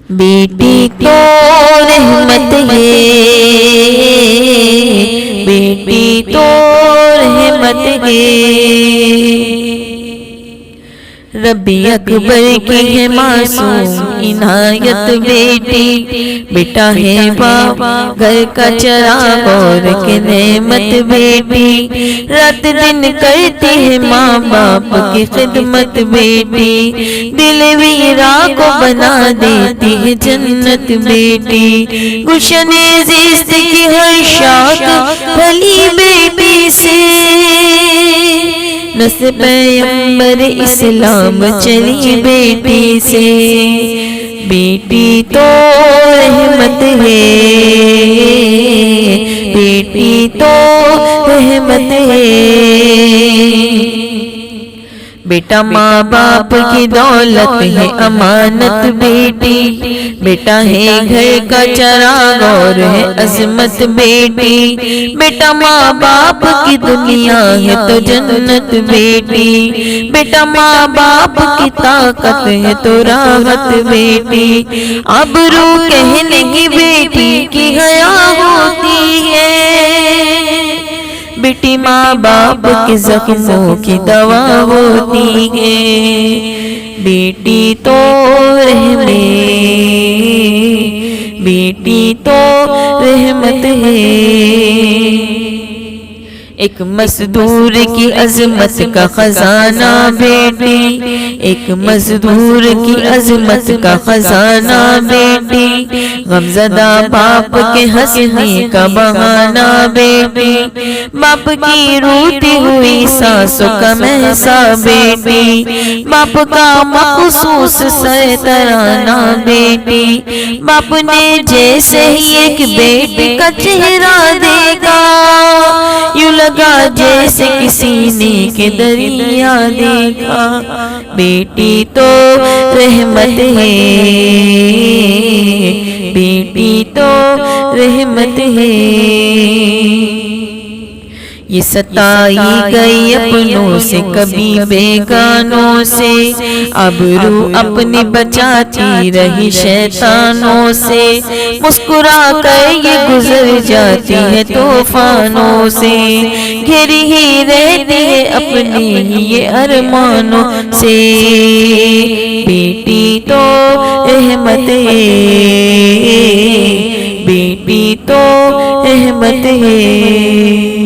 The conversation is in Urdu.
بیٹی تو رحمت ہے، بیٹی تو رحمت ہے، ربی اکبر کی ہے معصوم عنایت بیٹی، بیٹا ہے باپ گھر کا چراغ اور کے نعمت بیٹی، رات دن کرتی ہے ماں باپ کی خدمت بیٹی، دل ویرا کو بنا دیتی ہے جنت بیٹی، گلشن زیست کی ہر شاخ بھلی بیٹی سے، نسل پیغمبر اسلام چلی بیٹی سے، بیٹی تو رحمت ہے، بیٹی تو رحمت ہے، بیٹا ماں باپ کی دولت ہے امانت بیٹی، بیٹا ہے گھر کا چراغ اور ہے عظمت بیٹی، بیٹا ماں باپ کی دنیا ہے تو جنت بیٹی، بیٹا ماں باپ کی طاقت ہے تو راحت بیٹی، ابرو کہنے کی بیٹی کی حیا ہوتی ہے، بیٹی ماں باپ کے زخموں کی دوا ہوتی ہے، بیٹی تو رحمت، بیٹی تو رحمت ہے، ایک مزدور کی عظمت کا خزانہ بیٹی، ایک مزدور کی عظمت کا خزانہ بیٹی، غمزدہ باپ کے ہنسنے کا بہانہ بیٹی، باپ کی روتی ہوئی سانسوں کا محسا بیٹی، باپ کا مخصوص سر ترانہ بیٹی، باپ نے جیسے ہی ایک بیٹی کا چہرہ دیکھا، یوں لگا جیسے کسی نے کہ دریا دیکھا، بیٹی تو رحمت ہے، بیٹی تو رحمت ہے، یہ ستائی گئی اپنوں سے کبھی بیگانوں سے، ابرو اپنی بچاتی رہی شیطانوں سے، مسکرا کر یہ گزر جاتی ہے طوفانوں سے، گھری ہی رہتی ہے اپنے ہی یہ ارمانوں سے، بیٹی تو رحمت ہے، بیٹی تو رحمت ہے۔